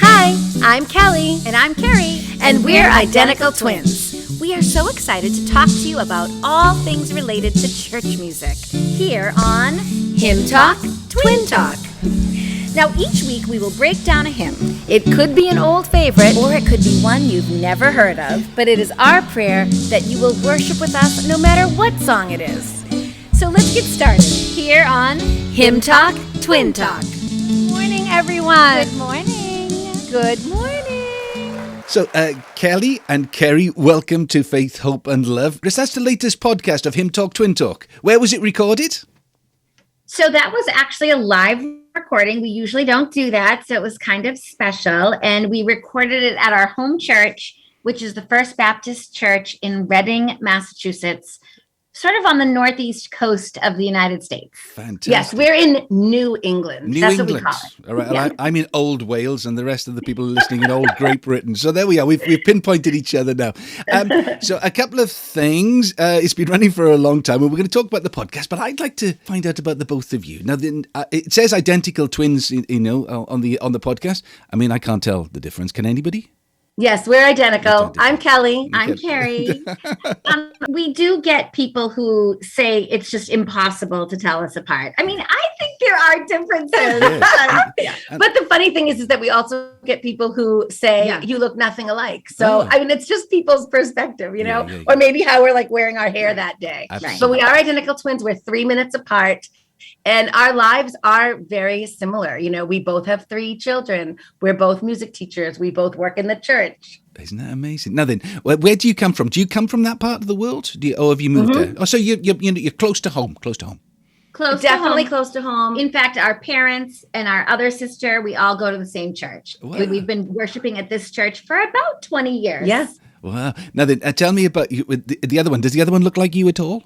Hi, I'm Kellie. And I'm Kerrie. And we're identical twins. We are so excited to talk to you about all things related to church music here on Hymn Talk, Twin Talk. Now, each week we will break down a hymn. It could be an old favorite, or it could be one you've never heard of, but it is our prayer that you will worship with us no matter what song it is. So let's get started here on Hymn Talk, Twin Talk. Good morning, everyone. Good morning. Good morning. So, Kellie and Kerrie, welcome to Faith, Hope and Love. That's the latest podcast of Hymn Talk, Twin Talk. Where was it recorded? So that was actually a live recording. We usually don't do that, so it was kind of special. And we recorded it at our home church, which is the First Baptist Church in Reading, Massachusetts, sort of on the northeast coast of the United States. Fantastic. Yes, we're in New England. That's what we call it. All right, Yeah. I'm in Old Wales and the rest of the people listening in Old Great Britain. So there we are. We've pinpointed each other now. So a couple of things. It's been running for a long time and we're going to talk about the podcast, but I'd like to find out about the both of you. Now, it says identical twins, on the podcast. I mean, I can't tell the difference. Can anybody? Yes, we're identical. I'm Kellie. I'm Kerrie. We do get people who say it's just impossible to tell us apart. I mean, I think there are differences. Yeah. But the funny thing is that we also get people who say you look nothing alike. So, I mean, it's just people's perspective, Yeah. or maybe how we're like wearing our hair that day. Absolutely. But we are identical twins. We're 3 minutes apart. And our lives are very similar. We both have 3 children. We're both music teachers. We both work in the church. Isn't that amazing? Now then, where do you come from? Do you come from that part of the world? Or have you moved there? Oh, so you're close to home. Definitely close to home. In fact, our parents and our other sister, we all go to the same church. Wow. We've been worshiping at this church for about 20 years. Yes. Wow. Now then, tell me about you, with the other one. Does the other one look like you at all?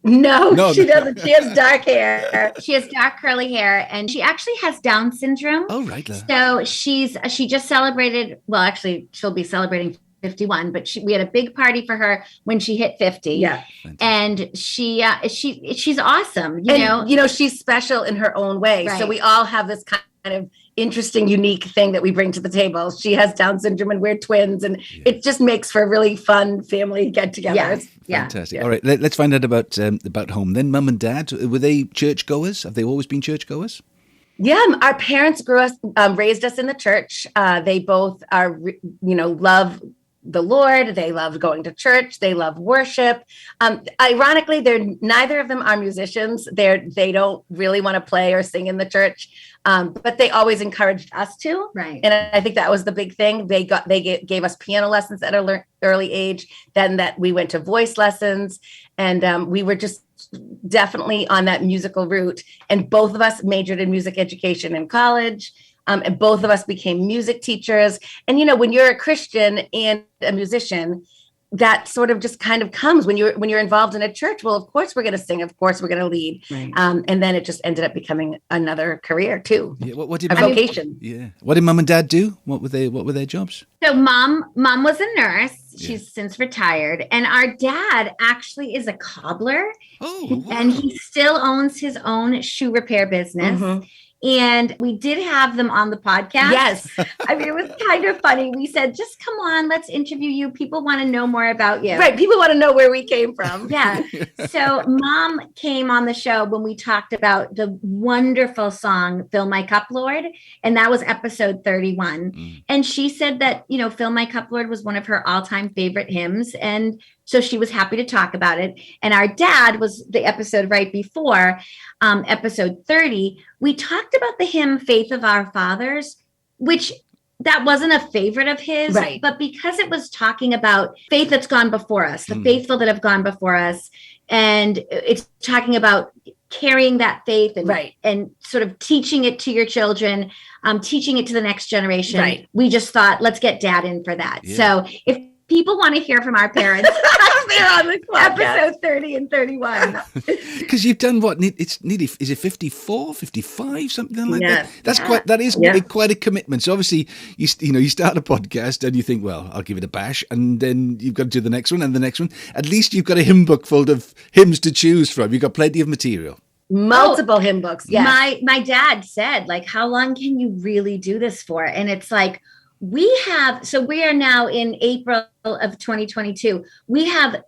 No, she doesn't. She has dark hair. She has dark curly hair, and she actually has Down syndrome. Oh, right. So she just celebrated. Well, actually, she'll be celebrating 51, but we had a big party for her when she hit 50. Yeah, and she's awesome. She's special in her own way. Right. So we all have this kind of interesting, unique thing that we bring to the table. She has Down syndrome and we're twins, and it just makes for really fun family get-togethers. Yeah. Fantastic. All right, let's find out about home. Then Mum and Dad, were they churchgoers? Have they always been churchgoers? Yeah, our parents raised us in the church. They both are, love the Lord. They love going to church. They love worship. Ironically, neither of them are musicians. They don't really want to play or sing in the church, but they always encouraged us to. Right. And I think that was the big thing. They gave us piano lessons at an early age. Then that we went to voice lessons, and we were just definitely on that musical route. And both of us majored in music education in college. And both of us became music teachers. And, when you're a Christian and a musician, that sort of just kind of comes when you're involved in a church. Well, of course we're going to sing. Of course we're going to lead. Right. And then it just ended up becoming another career too. Yeah. What did A vocation. Yeah. What did Mum and Dad do? What were their jobs? So mom was a nurse. Yeah. She's since retired. And our dad actually is a cobbler. Oh, wow. And he still owns his own shoe repair business. Mhm. And we did have them on the podcast. Yes. I mean, it was kind of funny. We said, just come on, let's interview you. People want to know more about you. Right. People want to know where we came from. Yeah. So Mom came on the show when we talked about the wonderful song, Fill My Cup, Lord. And that was episode 31. And she said that, Fill My Cup, Lord was one of her all-time favorite hymns. And so she was happy to talk about it. And our dad was the episode right before, episode 30. We talked about the hymn Faith of Our Fathers, which that wasn't a favorite of his, right. But because it was talking about faith that's gone before us, the faithful that have gone before us, and it's talking about carrying that faith and, right. and sort of teaching it to your children, teaching it to the next generation. Right. We just thought, let's get Dad in for that. Yeah. So if people want to hear from our parents, They're on the episode 30 and 31. Because you've done what? It's nearly, is it 54, 55, something like Yeah. that? That is quite a commitment. So obviously, you start a podcast and you think, well, I'll give it a bash, and then you've got to do the next one and the next one. At least you've got a hymn book full of hymns to choose from. You've got plenty of material. multiple hymn books. Yes. My dad said, like, how long can you really do this for? And it's like, we are now in April of 2022. We have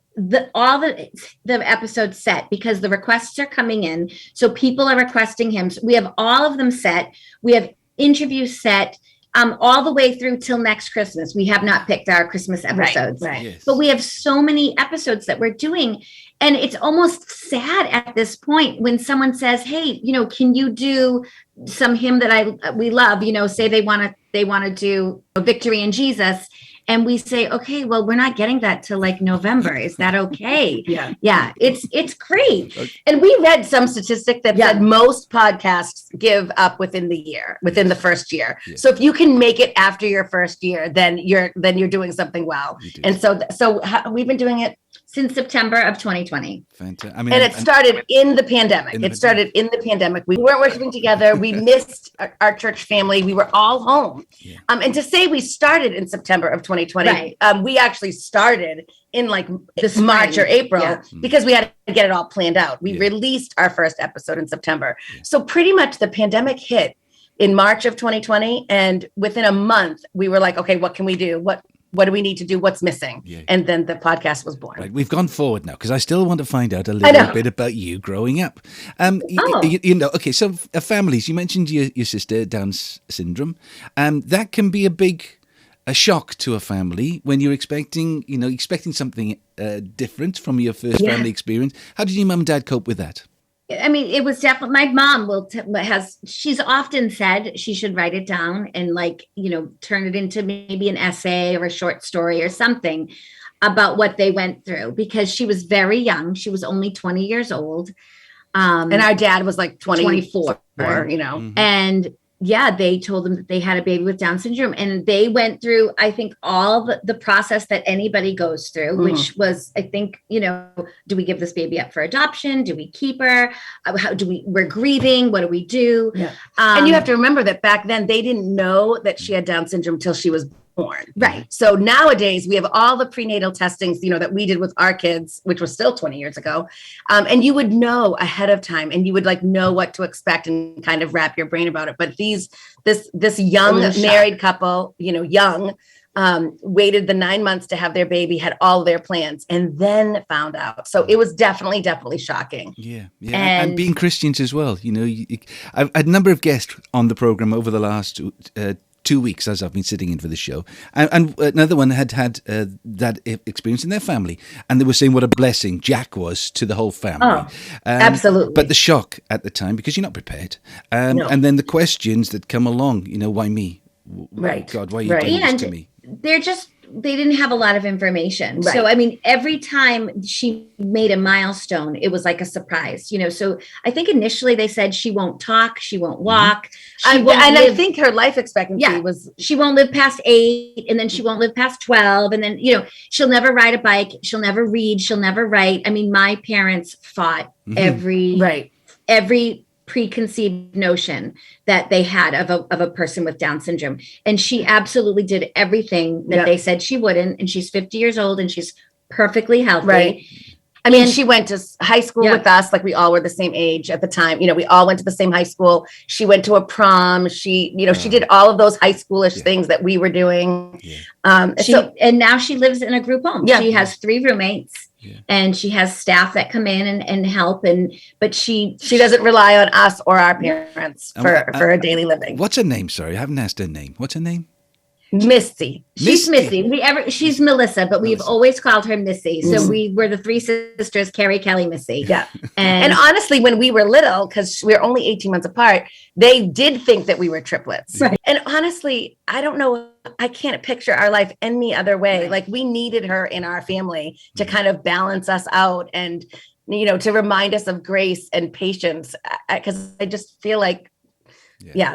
all the episodes set because the requests are coming in. So people are requesting hymns. We have all of them set. We have interviews set. All the way through till next Christmas. We have not picked our Christmas episodes, right. Yes. But we have so many episodes that we're doing. And it's almost sad at this point when someone says, hey, can you do some hymn that we love, say they want to do Victory in Jesus. And we say, okay, well, we're not getting that till like November. Is that okay? Yeah. It's great. And we read some statistic that said most podcasts give up within the first year. Yeah. So if you can make it after your first year, then you're doing something well. And so we've been doing it since September of 2020. Fantastic. And it started in the pandemic. We weren't worshiping together. We missed our church family. We were all home. Yeah. And to say we started in September of 2020, right. We actually started in like March or April because we had to get it all planned out. We released our first episode in September. Yeah. So pretty much the pandemic hit in March of 2020. And within a month, we were like, okay, what can we do? What do we need to do? What's missing? Yeah. And then the podcast was born. Right, we've gone forward now because I still want to find out a little bit about you growing up. Okay, so families, you mentioned your sister, Down's syndrome. That can be a shock to a family when you're expecting something different from your first family experience. How did your mum and dad cope with that? I mean, it was definitely, my mom she's often said she should write it down and turn it into maybe an essay or a short story or something about what they went through because she was very young. She was only 20 years old. And our dad was like 24, Mm-hmm. And they told them that they had a baby with Down syndrome and they went through, I think, all the process that anybody goes through, which was, I think, do we give this baby up for adoption? Do we keep her? We're grieving. What do we do? Yeah. And you have to remember that back then they didn't know that she had Down syndrome till she was born. Right. So nowadays we have all the prenatal testings, that we did with our kids, which was still 20 years ago. And you would know ahead of time and you would know what to expect and kind of wrap your brain about it. But this young married couple, waited the 9 months to have their baby, had all their plans and then found out. So it was definitely shocking. Yeah. And being Christians as well. I've had a number of guests on the program over the last 2 weeks as I've been sitting in for the show. And another one had that experience in their family. And they were saying what a blessing Jack was to the whole family. Oh, absolutely. But the shock at the time, because you're not prepared. No. And then the questions that come along, why me? Right. God, why are you doing this to me? They didn't have a lot of information. Right. So, I mean, every time she made a milestone, it was like a surprise, So I think initially they said she won't talk, she won't walk. I think her life expectancy was... She won't live past 8 and then she won't live past 12. And then, she'll never ride a bike. She'll never read. She'll never write. I mean, my parents fought every preconceived notion that they had of a person with Down syndrome. And she absolutely did everything that they said she wouldn't. And she's 50 years old and she's perfectly healthy. Right. I mean, she went to high school with us, like we all were the same age at the time. We all went to the same high school. She went to a prom. She, she did all of those high schoolish things that we were doing. Yeah. And now she lives in a group home. Yeah. She has 3 roommates. Yeah. And she has staff that come in and help, but she doesn't rely on us or our parents for her daily living. What's her name? Sorry, I haven't asked her name. What's her name? Missy. She's Missy. She's Melissa, but we've always called her Missy. So we were the 3 sisters, Kerrie, Kellie, Missy. Yeah. And honestly, when we were little, because we were only 18 months apart, they did think that we were triplets. Right. And honestly, I don't know. I can't picture our life any other way. Right. Like we needed her in our family to kind of balance us out and, to remind us of grace and patience. Because I just feel like,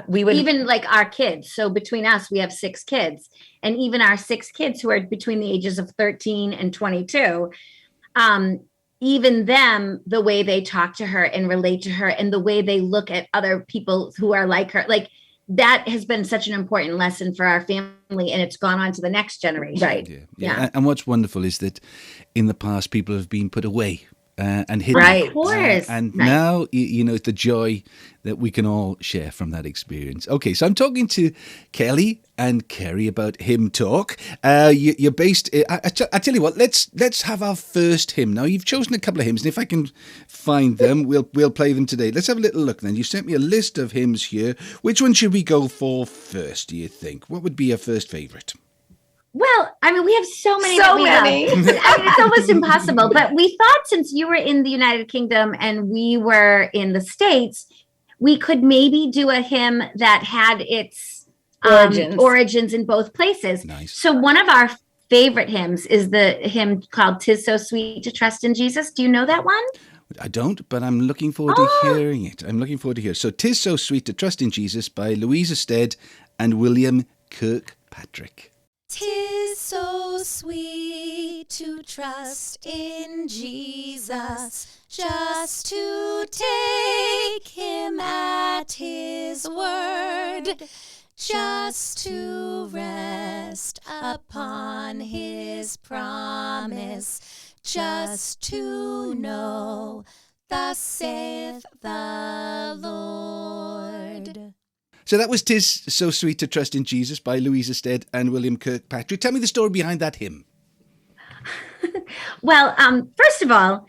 we would even like our kids. So between us, we have 6 kids, and even our 6 kids who are between the ages of 13 and 22, even them, the way they talk to her and relate to her and the way they look at other people who are like her, like that has been such an important lesson for our family, and it's gone on to the next generation. Right. Yeah. And what's wonderful is that in the past, people have been put away and hidden. Right. Of course. And Right. now, the joy that we can all share from that experience. Okay, so I'm talking to Kellie and Kerrie about Hymn Talk. You're based. I tell you what. Let's have our first hymn. Now you've chosen a couple of hymns, and if I can find them, we'll play them today. Let's have a little look. Then you sent me a list of hymns here. Which one should we go for first? Do you think? What would be your first favourite? Well, I mean, we have so many. So that we many. love. I mean, it's almost impossible. But we thought since you were in the United Kingdom and we were in the States, we could maybe do a hymn that had its origins in both places. Nice. So one of our favorite hymns is the hymn called "'Tis So Sweet to Trust in Jesus." Do you know that one? I don't, but I'm looking forward to hearing it. I'm looking forward to hear. So, "'Tis So Sweet to Trust in Jesus" by Louisa Stead and William Kirkpatrick. 'Tis so sweet to trust in Jesus, just to take him at his word, just to rest upon his promise, just to know, thus saith the Lord. So that was "'Tis So Sweet to Trust in Jesus" by Louisa Stead and William Kirkpatrick. Tell me the story behind that hymn. Well, first of all,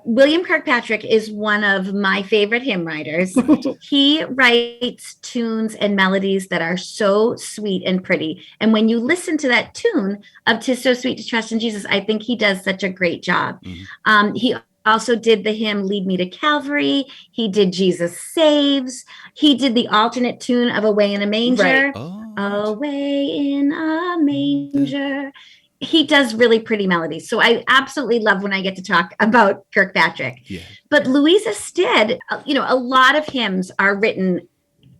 William Kirkpatrick is one of my favorite hymn writers. He writes tunes and melodies that are so sweet and pretty. And when you listen to that tune of "'Tis So Sweet to Trust in Jesus," I think he does such a great job. Mm-hmm. He also did the hymn "Lead Me to Calvary." He did "Jesus Saves." He did the alternate tune of "Away in a Manger." Right. Away in a manger. He does really pretty melodies. So I absolutely love when I get to talk about Kirkpatrick. Yeah. But Louisa Stead, a lot of hymns are written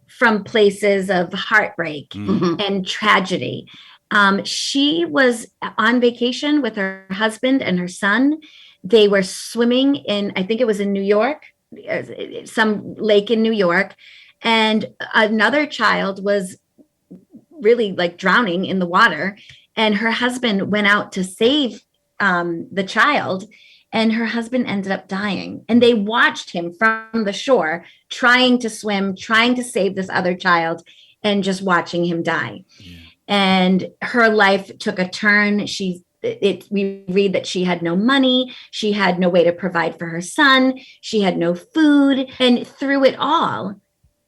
from places of heartbreak and tragedy. She was on vacation with her husband and her son. They were swimming in, I think it was in New York, some lake in New York. And another child was really like drowning in the water. And her husband went out to save the child, and her husband ended up dying. And they watched him from the shore, trying to swim, trying to save this other child, and just watching him die. Yeah. And her life took a turn. We read that she had no money. She had no way to provide for her son. She had no food. And through it all,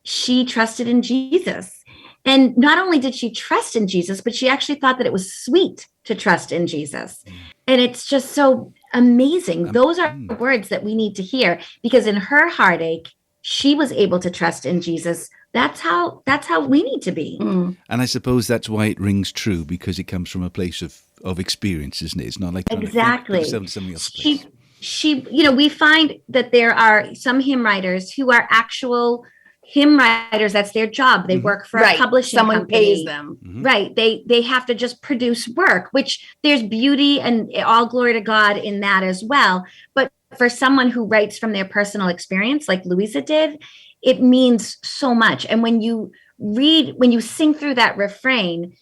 she trusted in Jesus. And not only did she trust in Jesus, but she actually thought that it was sweet to trust in Jesus. And it's just so amazing. Those are words that we need to hear, because in her heartache, she was able to trust in Jesus. That's how we need to be. And I suppose that's why it rings true, because it comes from a place of experience, isn't it? It's not like exactly. Something else. We find that there are some hymn writers who are actual hymn writers. That's their job. They work for a publishing company. Someone pays them. Right. They have to just produce work, which there's beauty and all glory to God in that as well. But for someone who writes from their personal experience, like Louisa did, it means so much. And when you sing through that refrain,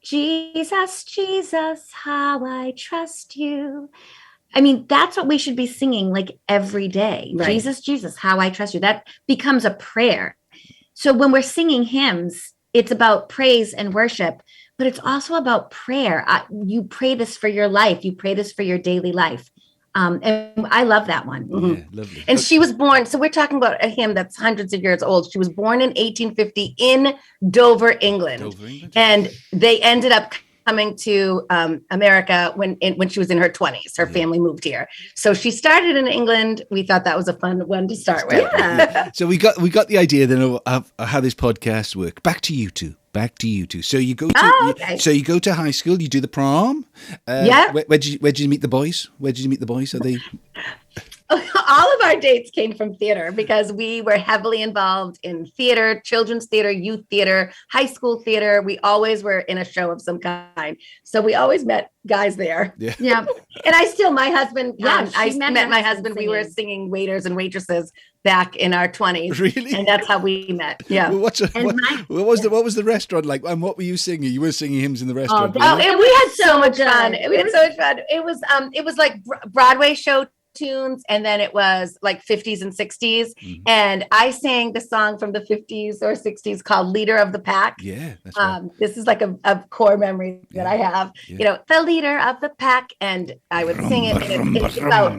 Jesus, Jesus, how I trust you. I mean, that's what we should be singing like every day. Right. Jesus, Jesus, how I trust you. That becomes a prayer. So when we're singing hymns, it's about praise and worship, but it's also about prayer. You pray this for your life. You pray this for your daily life. And I love that one. Yeah, lovely. And she was born, so we're talking about a hymn that's hundreds of years old. She was born in 1850 in Dover, England. And they ended up coming to America when she was in her 20s. Her family moved here. So she started in England. We thought that was a fun one to start with. Yeah. So we got the idea then of how this podcast works. Back to you two. So you go to high school, you do the prom. Where did you meet the boys? Are they All of our dates came from theater, because we were heavily involved in theater, children's theater, youth theater, high school theater. We always were in a show of some kind. So we always met guys there. Yeah. And my husband, I met my husband. Singing. We were singing waiters and waitresses back in our 20s. Really? And that's how we met. Yeah. Well, what was the restaurant like? And what were you singing? You were singing hymns in the restaurant. And we had so much fun. We had so much fun. It was like Broadway show tunes, and then it was like 50s and 60s. And I sang the song from the 50s or 60s called Leader of the Pack. Yeah, that's right. This is like a core memory that I have. You know, the leader of the pack, and I would sing it. And it's about,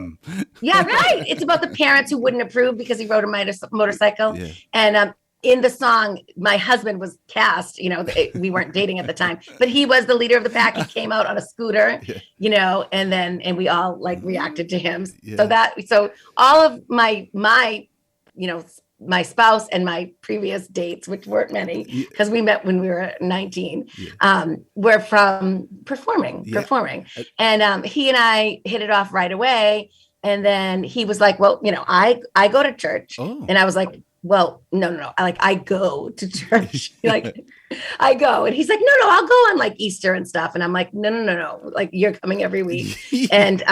yeah, right. It's about the parents who wouldn't approve because he rode a motorcycle. Yeah. And in the song, my husband was cast, you know, we weren't dating at the time, but he was the leader of the pack. He came out on a scooter, you know, and we all like reacted to him. Yeah. So all of my, you know, my spouse and my previous dates, which weren't many because we met when we were 19, were from performing. And he and I hit it off right away. And then he was like, well, you know, I go to church. And I was like, well, no. I go to church. Like, I go. And he's like, no, I'll go on like Easter and stuff. And I'm like, no. Like, you're coming every week. And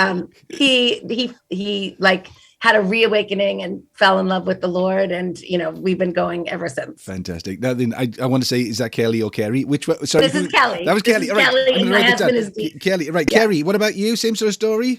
he like had a reawakening and fell in love with the Lord. And, you know, we've been going ever since. Fantastic. Now then, I want to say, is that Kellie or Kerrie? Which one? Sorry, this is Kellie. That was Kellie. All right. Kellie, and my husband is Dean. Kellie. Right. Yeah. Kerrie, what about you? Same sort of story?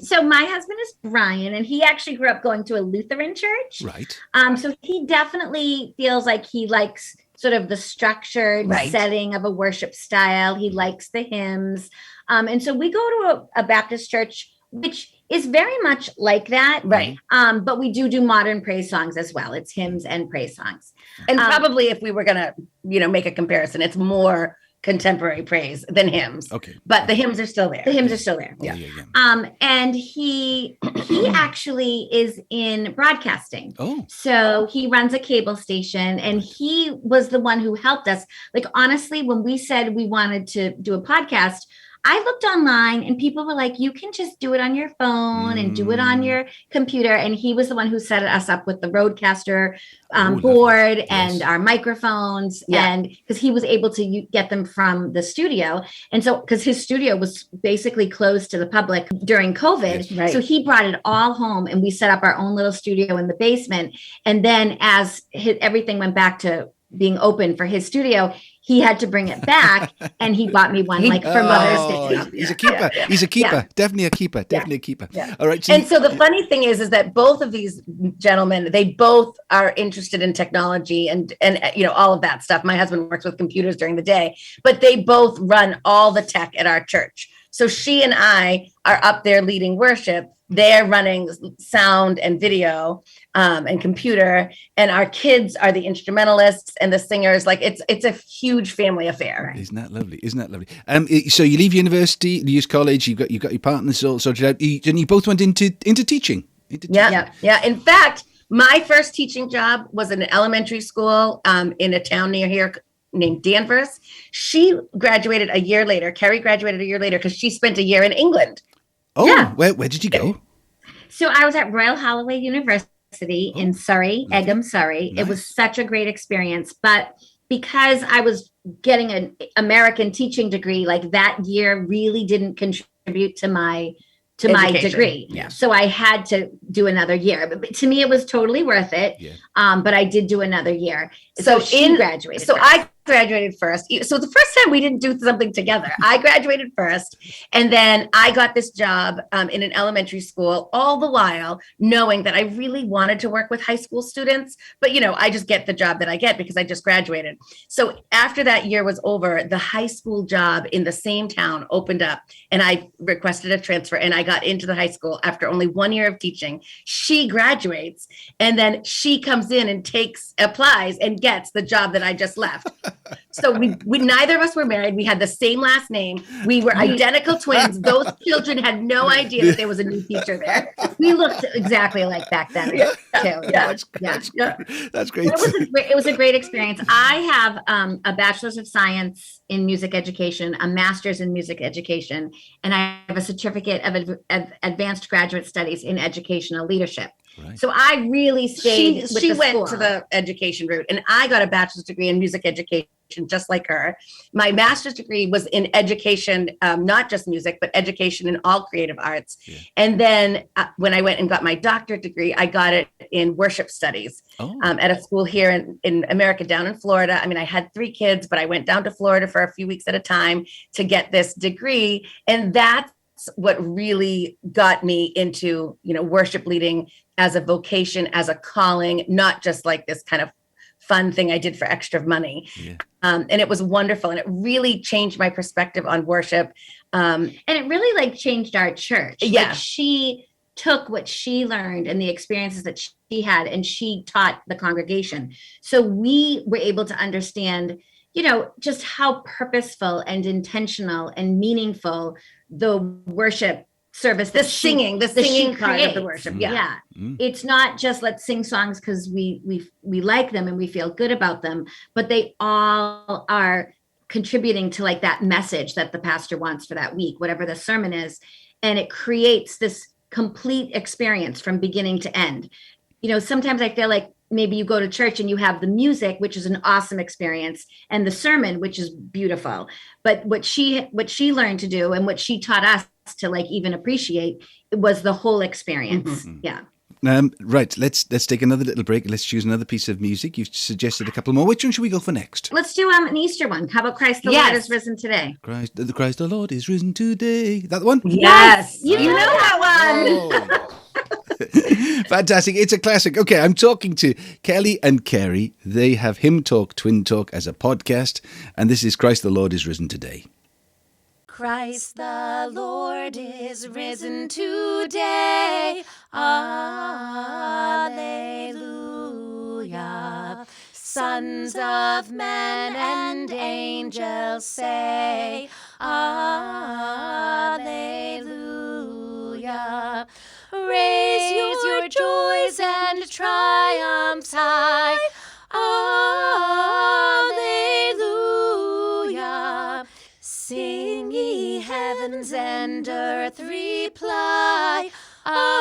So my husband is Brian, and he actually grew up going to a Lutheran church. Right. So he definitely feels like he likes sort of the structured setting of a worship style. He likes the hymns. And so we go to a Baptist church, which is very much like that. Right. But we do modern praise songs as well. It's hymns and praise songs. And probably if we were going to, you know, make a comparison, it's more contemporary praise than hymns. Okay. But the hymns are still there. The hymns are still there. Yeah. And he actually is in broadcasting. Oh. So he runs a cable station, and he was the one who helped us. Like, honestly, when we said we wanted to do a podcast, I looked online and people were like, you can just do it on your phone and do it on your computer. And he was the one who set us up with the Rodecaster board and our microphones. And because he was able to get them from the studio. And so, because his studio was basically closed to the public during COVID. So he brought it all home, and we set up our own little studio in the basement. And then as everything went back to being open for his studio, he had to bring it back, and he bought me one like for Mother's Day. He's a keeper. He's a keeper. Yeah. Definitely a keeper. Definitely a keeper. Yeah. All right. And so the funny thing is that both of these gentlemen, they both are interested in technology and you know, all of that stuff. My husband works with computers during the day, but they both run all the tech at our church. So she and I are up there leading worship. They're running sound and video and computer, and our kids are the instrumentalists and the singers. Like, it's a huge family affair. Isn't that lovely? So you leave university, you use college, you've got your partners all sorted out, and you both went into teaching. Yeah. In fact, my first teaching job was in an elementary school in a town near here named Danvers. She graduated a year later. Kerrie graduated a year later because she spent a year in England. Oh, yeah. Where did you go? So I was at Royal Holloway University in Surrey, Egham, Surrey. Nice. It was such a great experience. But because I was getting an American teaching degree, like that year really didn't contribute to my degree. Yeah. So I had to do another year. But to me, it was totally worth it. Yeah. But I did do another year. So she graduated. So I graduated first. So the first time we didn't do something together. I graduated first, and then I got this job in an elementary school, all the while knowing that I really wanted to work with high school students. But, you know, I just get the job that I get because I just graduated. So after that year was over, the high school job in the same town opened up, and I requested a transfer, and I got into the high school after only 1 year of teaching. She graduates, and then she comes in and applies and gets the job that I just left. So we neither of us were married. We had the same last name. We were identical twins. Those children had no idea that there was a new teacher there. We looked exactly like back then too. That's great. It was a great experience. I have a bachelor's of science in music education, a master's in music education, and I have a certificate of advanced graduate studies in educational leadership. Right. So I really stayed. She went to the education route, and I got a bachelor's degree in music education, just like her. My master's degree was in education, not just music, but education in all creative arts. Yeah. And then when I went and got my doctorate degree, I got it in worship studies at a school here in America, down in Florida. I mean, I had 3 kids, but I went down to Florida for a few weeks at a time to get this degree. And that's that's what really got me into, worship leading as a vocation, as a calling, not just like this kind of fun thing I did for extra money. Yeah. And it was wonderful. And it really changed my perspective on worship. And it really like changed our church. Yeah. Like she took what she learned and the experiences that she had, and she taught the congregation. So we were able to understand, just how purposeful and intentional and meaningful the worship service, the singing part of the worship. Yeah. It's not just let's sing songs because we like them and we feel good about them, but they all are contributing to like that message that the pastor wants for that week, whatever the sermon is. And it creates this complete experience from beginning to end. Sometimes I feel like maybe you go to church and you have the music, which is an awesome experience, and the sermon, which is beautiful. But what she learned to do and what she taught us to like even appreciate was the whole experience. Mm-hmm. Yeah. Right, let's take another little break. Let's choose another piece of music. You've suggested a couple more. Which one should we go for next? Let's do an Easter one. How about Christ the Lord is risen today? Christ the Lord is risen today. That one? Yes. You know that one. Oh. Fantastic. It's a classic. Okay, I'm talking to Kellie and Kerrie. They have Hymn Talk, Twin Talk as a podcast, and this is Christ the Lord is risen today. Christ the Lord is risen today. Alleluia. Sons of men and angels say, Alleluia. Raise your joys and triumphs high. Alleluia. Sing, ye heavens and earth, reply. Alleluia.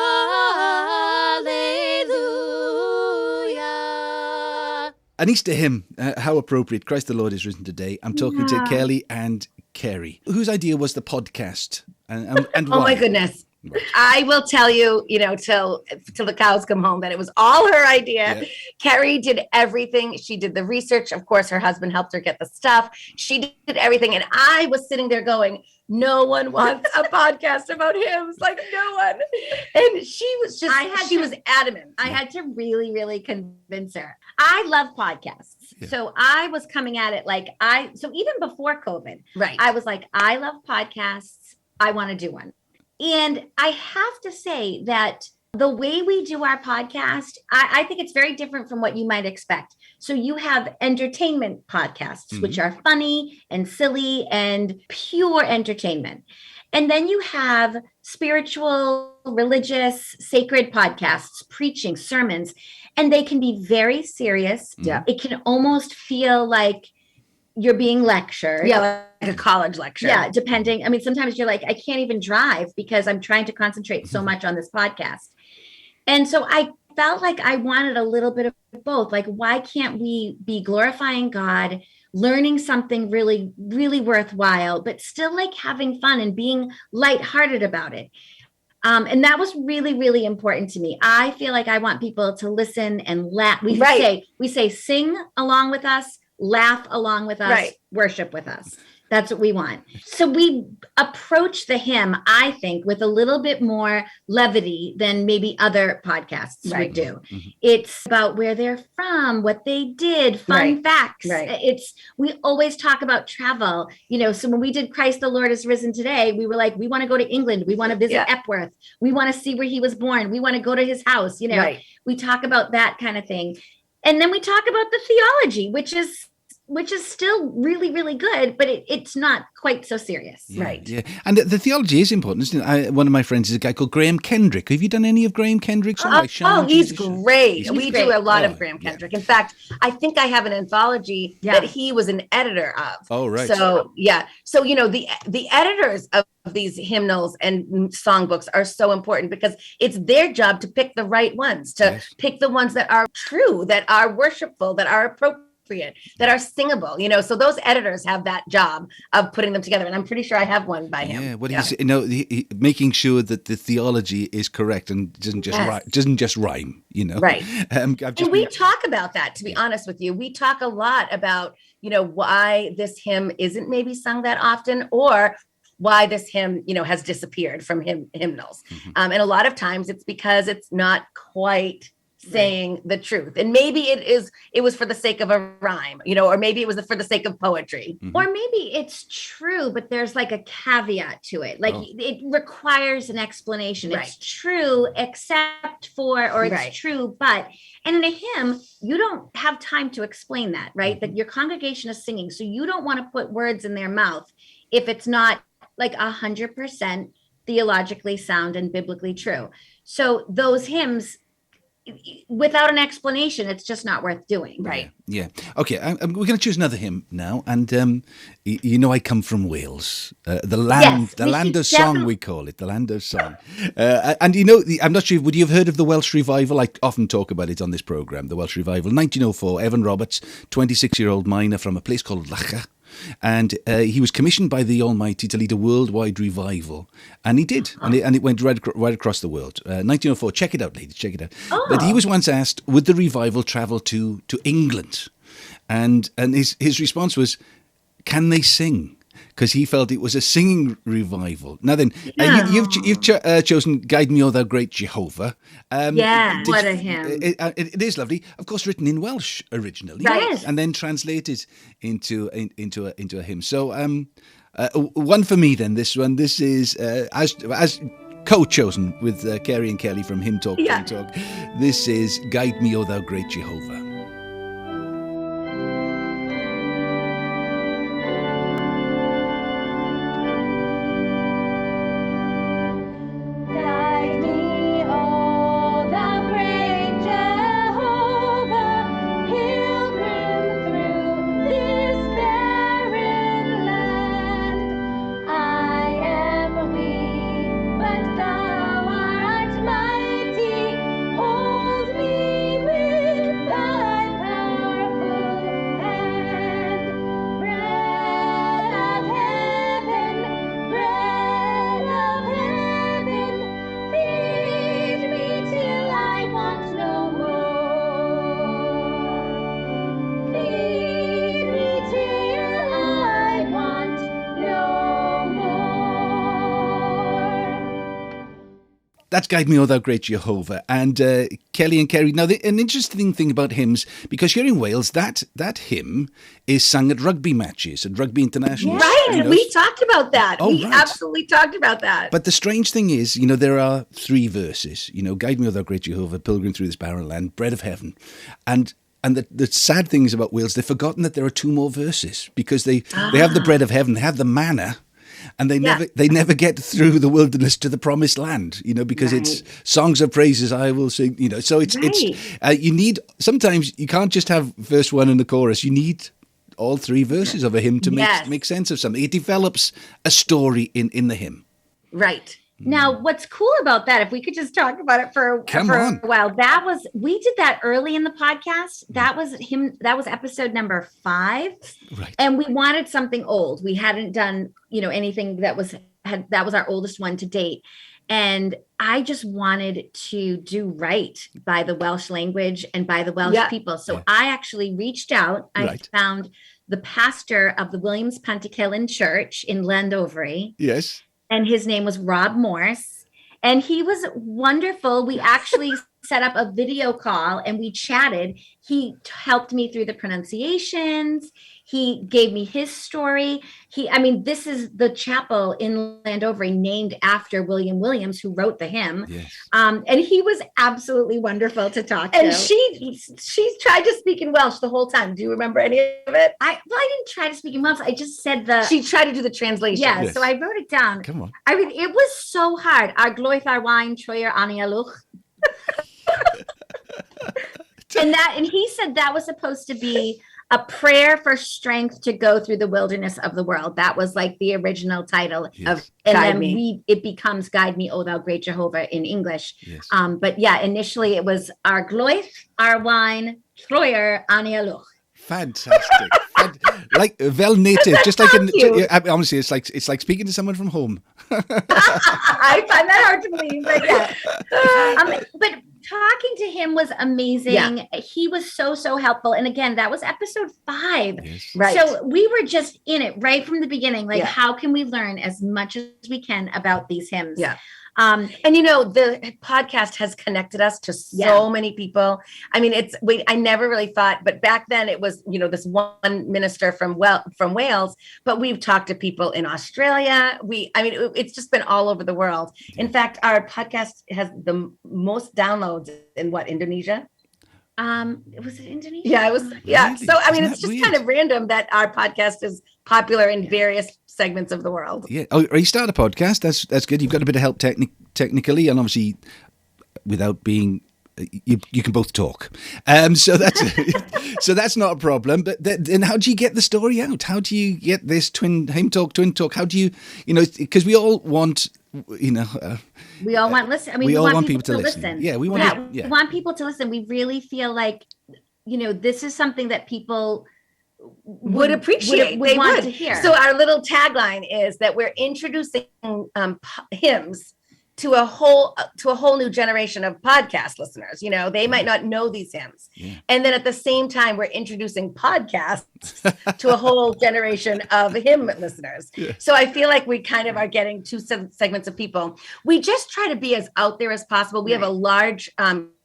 An Easter hymn, how appropriate. Christ the Lord is risen today. I'm talking to Kellie and Kerrie. Whose idea was the podcast and why? Oh my goodness. Right. I will tell you, till the cows come home, that it was all her idea. Yeah. Kerrie did everything. She did the research. Of course, her husband helped her get the stuff. She did everything. And I was sitting there going, no one wants a podcast about hymns. Like no one. And she was just, she was adamant. I had to really, really convince her. I love podcasts. Yeah. So I was coming at it so even before COVID, right? I was like, I love podcasts. I want to do one. And I have to say that the way we do our podcast, I think it's very different from what you might expect. So you have entertainment podcasts, which are funny and silly and pure entertainment. And then you have spiritual, religious, sacred podcasts, preaching, sermons, and they can be very serious. Yeah. It can almost feel like you're being lectured. Yeah, like a college lecture. Yeah, depending. I mean, sometimes you're like, I can't even drive because I'm trying to concentrate so much on this podcast. And so I felt like I wanted a little bit of both. Like, why can't we be glorifying God, learning something really, really worthwhile, but still like having fun and being lighthearted about it? And that was really, really important to me. I feel like I want people to listen and laugh. We say, sing along with us, laugh along with us, worship with us. That's what we want. So we approach the hymn, I think, with a little bit more levity than maybe other podcasts would do. Mm-hmm. It's about where they're from, what they did, fun facts. We always talk about travel. So when we did Christ the Lord is risen today, we were like, we want to go to England. We want to visit Epworth. We want to see where he was born. We want to go to his house. We talk about that kind of thing. And then we talk about the theology, which is still really, really good, but it's not quite so serious. Yeah, right. Yeah. And the theology is important, isn't it? One of my friends is a guy called Graham Kendrick. Have you done any of Graham Kendrick's? He's great. We do a lot of Graham Kendrick. Yeah. In fact, I think I have an anthology that he was an editor of. Oh, right. So, yeah. So, the editors of these hymnals and songbooks are so important because it's their job to pick the right ones, to pick the ones that are true, that are worshipful, that are appropriate, that are singable, so those editors have that job of putting them together, and I'm pretty sure I have one by him. Yeah, well, he's making sure that the theology is correct and doesn't just rhyme, Right. And we talk about that. To be honest with you, we talk a lot about why this hymn isn't maybe sung that often, or why this hymn, has disappeared from hymnals. And a lot of times it's because it's not quite saying the truth. And maybe it was for the sake of a rhyme, or maybe it was for the sake of poetry. Or maybe it's true, but there's like a caveat to it. Like it requires an explanation. Right. It's true, except for, or it's true, but, and in a hymn, you don't have time to explain that, right? That your congregation is singing. So you don't want to put words in their mouth if it's not like 100% theologically sound and biblically true. So those hymns, without an explanation, it's just not worth doing. Right. Yeah. Okay, we're going to choose another hymn now. And I come from Wales. The land of song, we call it. The land of song. And I'm not sure, would you have heard of the Welsh Revival? I often talk about it on this programme, the Welsh Revival. 1904, Evan Roberts, 26-year-old miner from a place called Lacha. And he was commissioned by the Almighty to lead a worldwide revival. And he did. And it went right across the world. 1904. Check it out, ladies. Check it out. But he was once asked, would the revival travel to England? And his response was, can they sing? Because he felt it was a singing revival. Now then, you've chosen "Guide Me, O Thou Great Jehovah." What a hymn! It is lovely, of course, written in Welsh originally, right? And then translated into a hymn. So, one for me then. This one, this is as co-chosen with Kerrie and Kellie from Hymn Talk. Hymn Talk. This is "Guide Me, O Thou Great Jehovah." That's Guide Me, O Thou Great Jehovah. And Kellie and Kerrie. Now, an interesting thing about hymns, because here in Wales, that hymn is sung at rugby matches, at rugby internationals. Right, we talked about that. We absolutely talked about that. But the strange thing is, there are 3 verses. Guide Me, O Thou Great Jehovah, pilgrim through this barren land, bread of heaven. And the sad thing is about Wales, they've forgotten that there are 2 more verses, because they have the bread of heaven, they have the manna, and they never get through the wilderness to the promised land, because it's songs of praises I will sing, so it's you need, sometimes you can't just have verse 1 and the chorus, you need all 3 verses of a hymn to make sense of something. It develops a story in the hymn. Right. Now, what's cool about that, if we could just talk about it for a while, we did that early in the podcast. That was episode number 5. Right. And we wanted something old. We hadn't done, anything that was our oldest one to date. And I just wanted to do right by the Welsh language and by the Welsh people. So I actually reached out. I found the pastor of the Williams Pentecost Church in Llandovery. Yes. And his name was Rob Morse. And he was wonderful. We actually set up a video call and we chatted. He helped me through the pronunciations. He gave me his story. This is the chapel in Llandovery named after William Williams, who wrote the hymn. Yes. And he was absolutely wonderful to talk to. And she tried to speak in Welsh the whole time. Do you remember any of it? I didn't try to speak in Welsh. I just said she tried to do the translation. Yeah, yes. So I wrote it down. Come on. It was so hard. Ar gloeth ar wine troi'r anialwch. And he said that was supposed to be a prayer for strength to go through the wilderness of the world. That was like the original title it becomes Guide Me, O Thou Great Jehovah in English. Yes. But initially it was Ar gloeth ar wine troi'r anialwch. Fantastic. Like vel native, just like honestly, it's like speaking to someone from home. I find that hard to believe, but talking to him was amazing. Yeah. He was so helpful. And again, that was episode 5. Yes. Right. So we were just in it right from the beginning. Like, Yeah. how can we learn as much as we can about these hymns? Yeah. And the podcast has connected us to so many people. I mean, I never really thought, but back then it was, this one minister from Wales, but we've talked to people in Australia. It's just been all over the world. In fact, our podcast has the most downloads in Indonesia? was it Indonesia? Yeah, it was. Yeah. Really? So, I mean, Isn't it's that just weird? kind of random that our podcast is popular in various segments of the world. Yeah. Oh, you start a podcast. That's good. You've got a bit of help technically, and obviously, without being, you can both talk. So that's not a problem. But then, how do you get the story out? How do you get this twin talk? How do you, because we all want, We all want listen. I mean, we we all want want people to listen. Yeah, we want. We want people to listen. We really feel like, this is something that people would appreciate. Would they want would to hear. So our little tagline is that we're introducing hymns to a whole new generation of podcast listeners. They might not know these hymns. Yeah. And then at the same time, we're introducing podcasts to a whole generation of hymn listeners. Yeah. So I feel like we kind of are getting two segments of people. We just try to be as out there as possible. We have a large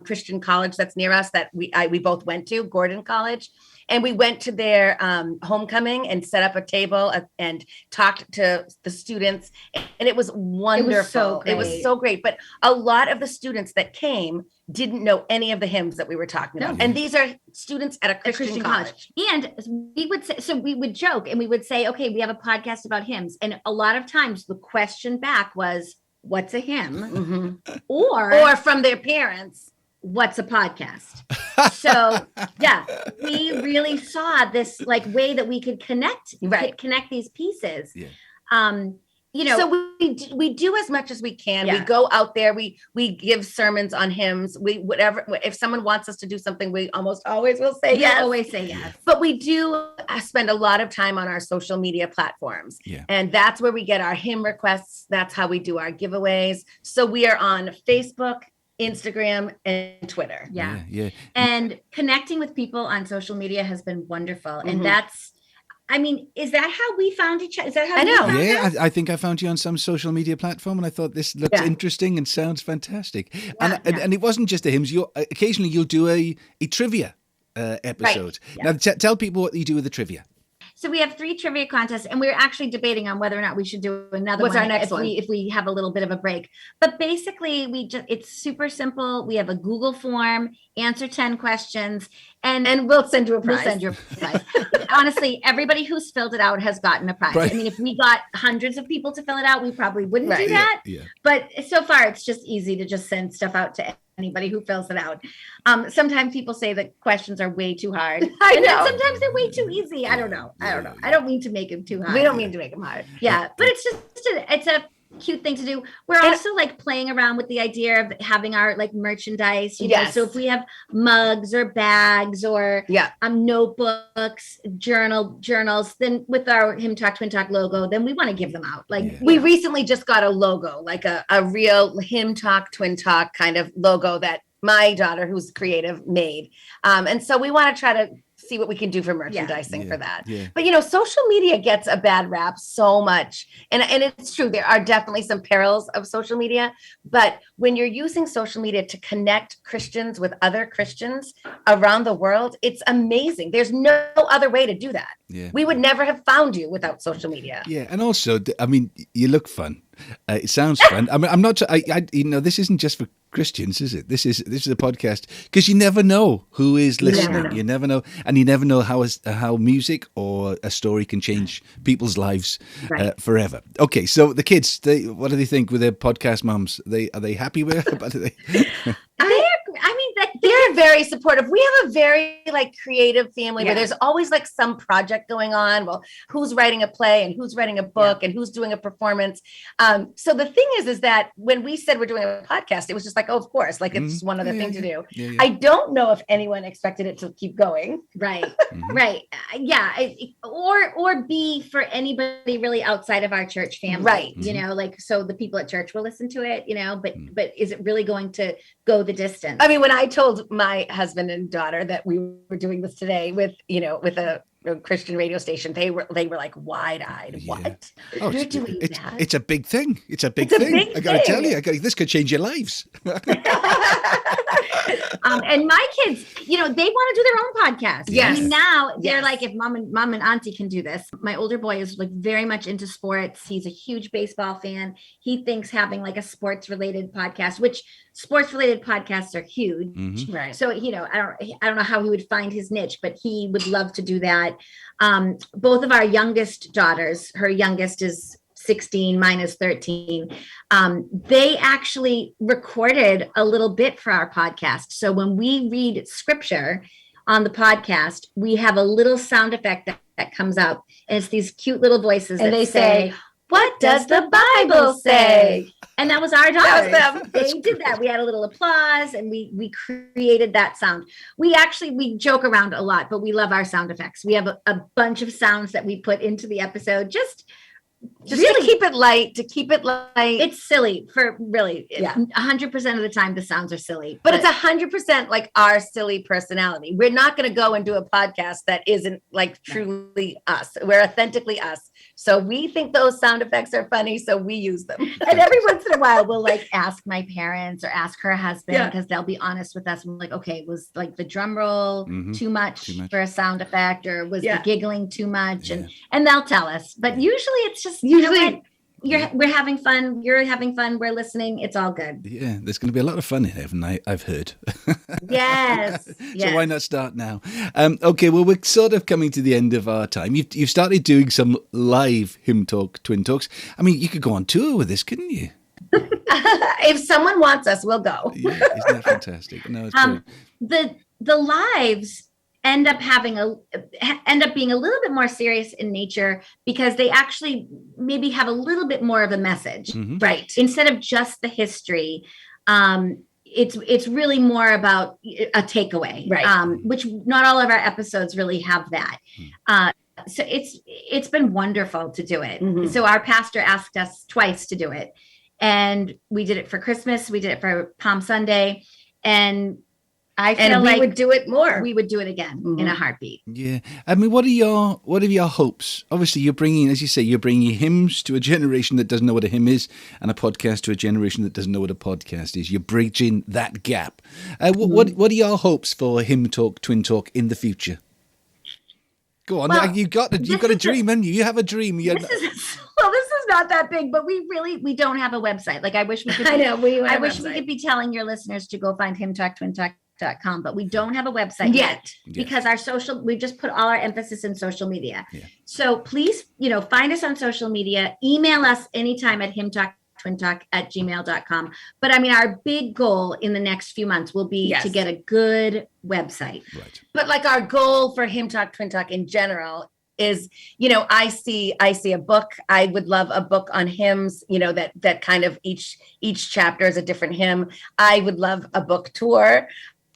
Christian college that's near us that we both went to, Gordon College. And we went to their homecoming and set up a table and talked to the students. And it was wonderful. It was so great. But a lot of the students that came didn't know any of the hymns that we were talking about. And these are students at a Christian college. And we would joke and we would say, okay, we have a podcast about hymns. And a lot of times the question back was, what's a hymn? Mm-hmm. Or from their parents, what's a podcast? So we really saw this way that we could connect these pieces. Yeah. So we do as much as we can. Yeah. We go out there. We give sermons on hymns. If someone wants us to do something, we almost always will say yes. Always say yes. But we do spend a lot of time on our social media platforms. Yeah. And that's where we get our hymn requests. That's how we do our giveaways. So we are on Facebook, Instagram, and Twitter. Yeah. Yeah. And connecting with people on social media has been wonderful. And Mm-hmm. is that how we found each other? Is that how I we know. found Yeah, us? I think I found you on some social media platform, and I thought this looks interesting and sounds fantastic. And it wasn't just the hymns. Occasionally you'll do a trivia episode. Right. Now, tell people what you do with the trivia. So we have 3 trivia contests, and we're actually debating on whether or not we should do another What's one. our next one? If we have a little bit of a break. But basically, it's super simple. We have a Google form, answer 10 questions, and we'll send you a we'll prize. send you a prize. Honestly, everybody who's filled it out has gotten a prize. Right. I mean, if we got hundreds of people to fill it out, we probably wouldn't do Right. that. Yeah. But so far, it's just easy to just send stuff out to anybody who fills it out. Sometimes people say that questions are way too hard. I And then know. sometimes they're way too easy. I don't know. I don't mean to make them too hard. We don't mean to make them hard. Yeah, but it's a cute thing to do. We're also playing around with the idea of having our merchandise. You know? Yes. So if we have mugs or bags or notebooks, journals, then with our Hymn Talk Twin Talk logo, then we want to give them out. We recently just got a logo, a real Hymn Talk Twin Talk kind of logo that my daughter, who's creative, made. And so we want to try to see what we can do for merchandising for that. Yeah. But social media gets a bad rap so much. And it's true, there are definitely some perils of social media, but when you're using social media to connect Christians with other Christians around the world, it's amazing. There's no other way to do that. Yeah. We would never have found you without social media. Yeah, and also, I mean, you look fun. It sounds fun. I mean, I'm not. This isn't just for Christians, is it? This is a podcast because you never know who is listening. You never know, and you never know how music or a story can change people's lives forever. Okay, so the kids, what do they think with their podcast mums? Are they happy with it? they're very supportive. We have a very like creative family Yeah. where there's always like some project going on. Well, who's writing a play and who's writing a book and who's doing a performance. So the thing is that when we said we're doing a podcast, it was just like, oh, of course, like it's just one other thing to do. Yeah. I don't know if anyone expected it to keep going. Right. Right. Yeah. Or be for anybody really outside of our church family. Right. You know, like, so the people at church will listen to it, you know, but is it really going to go the distance? I mean, when I told my husband and daughter that we were doing this today with a Christian radio station, they were like wide-eyed. Yeah. What? Oh, You're doing that? it's a big thing. It's a big It's a thing. big I got to tell thing. you, this could change your lives. And my kids, you know, they want to do their own podcast. Yes. I mean, now they're Yes. like, if mom and auntie can do this. My older boy is like very much into sports. He's a huge baseball fan. He thinks having like a sports related podcast, which sports related podcasts are huge. Right. So, you know, I don't know how he would find his niche, but he would love to do that. Both of our youngest daughters, her youngest is 16, mine is 13. They actually recorded a little bit for our podcast. So when we read scripture on the podcast, we have a little sound effect that comes up, and it's these cute little voices And that they say, "What does the Bible say?" And that was our daughters. That was them. They did that. We had a little applause, and we created that sound. We joke around a lot, but we love our sound effects. We have a bunch of sounds that we put into the episode. Just really to keep it light. It's silly for really. Yeah. 100% of the time, the sounds are silly, But it's 100% like our silly personality. We're not going to go and do a podcast that isn't like truly us. We're authentically us. So we think those sound effects are funny, so we use them. And every once in a while, we'll like ask my parents or ask her husband, Yeah. because they'll be honest with us. We're like, okay, was like the drum roll too much Too much. for a sound effect, or was Yeah. the giggling too much? Yeah. And they'll tell us. But usually it's just, you know what? We're having fun. You're having fun. We're listening. It's all good. Yeah, there's going to be a lot of fun in heaven, I've heard. Yes. So why not start now? Okay, well, we're sort of coming to the end of our time. You've started doing some live Hymn Talk, Twin Talks. I mean, you could go on tour with this, couldn't you? If someone wants us, we'll go. Yeah, isn't that fantastic? No, it's brilliant. The lives end up being a little bit more serious in nature, because they actually maybe have a little bit more of a message, Right. instead of just the history. It's really more about a takeaway, Right. which not all of our episodes really have that. So it's been wonderful to do it. Mhm. So our pastor asked us twice to do it, and we did it for Christmas. We did it for Palm Sunday, and I feel And we like would do it more. we would do it again in a heartbeat. Yeah, I mean, what are your hopes? Obviously, you're bringing hymns to a generation that doesn't know what a hymn is, and a podcast to a generation that doesn't know what a podcast is. You're bridging that gap. What are your hopes for Hymn Talk, Twin Talk in the future? Go on, Well, you've got a dream, haven't you? You have a dream. This is not that big, but we don't have a website. Like, I wish we could. I know. I wish we could be telling your listeners to go find hymntalktwintalk.com, but we don't have a website yet, because we just put all our emphasis in social media. Yeah. So please, find us on social media, email us anytime at hymntalktwintalk@gmail.com. But I mean, our big goal in the next few months will be to get a good website. Right. But like our goal for Hymn Talk, Twin Talk in general is, I see a book. I would love a book on hymns, that kind of each chapter is a different hymn. I would love a book tour.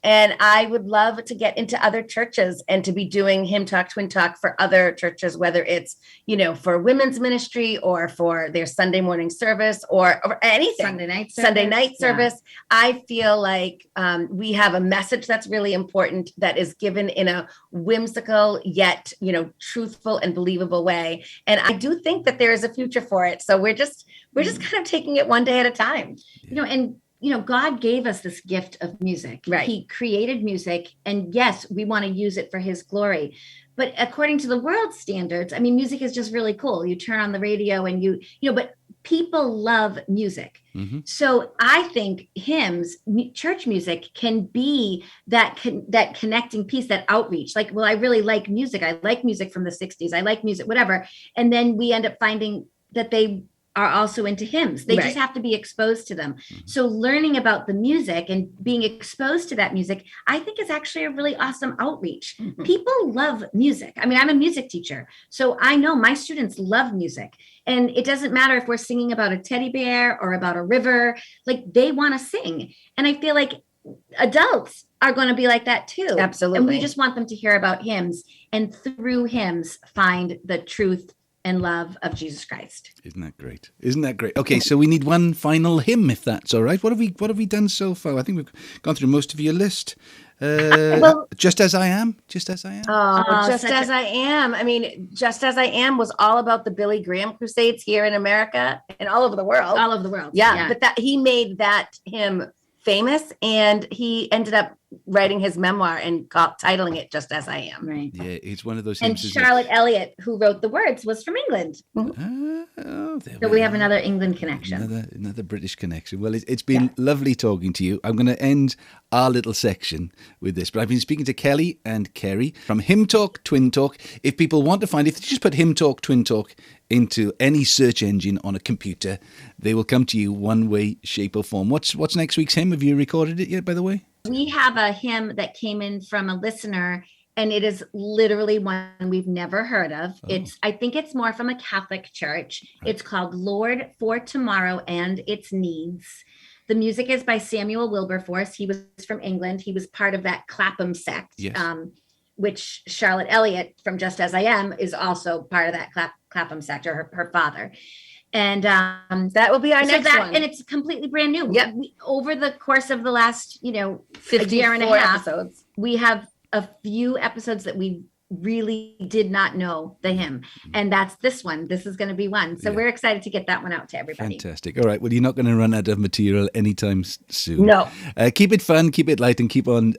And I would love to get into other churches and to be doing Hymn Talk, Twin Talk for other churches, whether it's, for women's ministry or for their Sunday morning service or anything. Sunday night service. I feel like we have a message that's really important, that is given in a whimsical yet, truthful and believable way. And I do think that there is a future for it. So we're just kind of taking it one day at a time. God gave us this gift of music. Right. He created music, and yes, we want to use it for his glory. But according to the world standards, I mean, music is just really cool. You turn on the radio and but people love music. Mm-hmm. So I think hymns, church music, can be that connecting piece, that outreach. Like, well, I really like music. I like music from the 60s. I like music, whatever. And then we end up finding that they are also into hymns. They just have to be exposed to them. So learning about the music and being exposed to that music, I think is actually a really awesome outreach. People love music. I mean, I'm a music teacher, so I know my students love music. And it doesn't matter if we're singing about a teddy bear or about a river, like they want to sing. And I feel like adults are going to be like that too. Absolutely. And we just want them to hear about hymns, and through hymns find the truth and love of Jesus Christ. Isn't that great? Isn't that great? Okay, so we need one final hymn, if that's all right. What have we done so far? I think we've gone through most of your list. Just As I Am. Just As I Am. Just As I Am. I mean, Just As I Am was all about the Billy Graham Crusades here in America and all over the world. All over the world. Yeah. But that he made that hymn famous, and he ended up writing his memoir and titling it Just As I Am. Right. Yeah, it's one of those And hymns. Charlotte Elliott, who wrote the words, was from England. So we have another England connection. Another British connection. Well, it's been lovely talking to you. I'm going to end our little section with this, but I've been speaking to Kellie and Kerrie from Hymn Talk, Twin Talk. If people want to find, if you just put Hymn Talk, Twin Talk into any search engine on a computer, they will come to you one way, shape or form. What's next week's hymn? Have you recorded it yet, by the way? We have a hymn that came in from a listener, and it is literally one we've never heard of. I think it's more from a Catholic church. Right. It's called Lord for Tomorrow and Its Needs. The music is by Samuel Wilberforce. He was from England. He was part of that Clapham sect, yes. Which Charlotte Elliott from Just As I Am is also part of that Clapham sect, or her father. And that will be our next one. And it's completely brand new. Yep. Over the course of the last, 50 year and a half, episodes, we have a few episodes that we really did not know the hymn. And that's this one. This is going to be one. So we're excited to get that one out to everybody. Fantastic. All right. Well, you're not going to run out of material anytime soon. No. Keep it fun, keep it light, and keep on,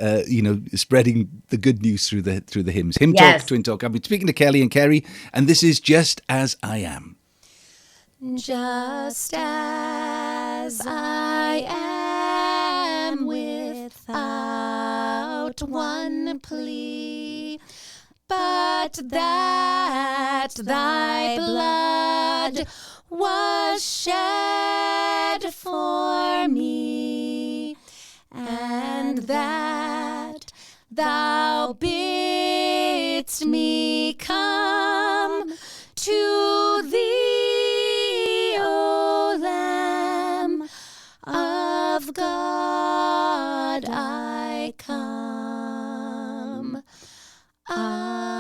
spreading the good news through the hymns. Hymn Talk, Twin Talk. I've been speaking to Kellie and Kerrie, and this is Just As I Am. Just as I am, without one plea, but that thy blood was shed for me, and that thou bidst me come to thee, O Lamb of God, I come. I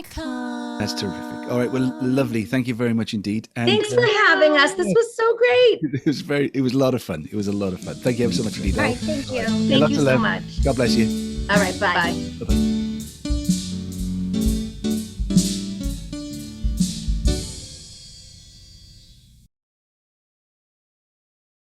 come. That's terrific. All right, well, lovely. Thank you very much indeed. And thanks for having us. This was so great. It was a lot of fun. It was a lot of fun. Thank you ever so much indeed. All right, thank you. Thank you so much. God bless you. All right, bye. Bye-bye.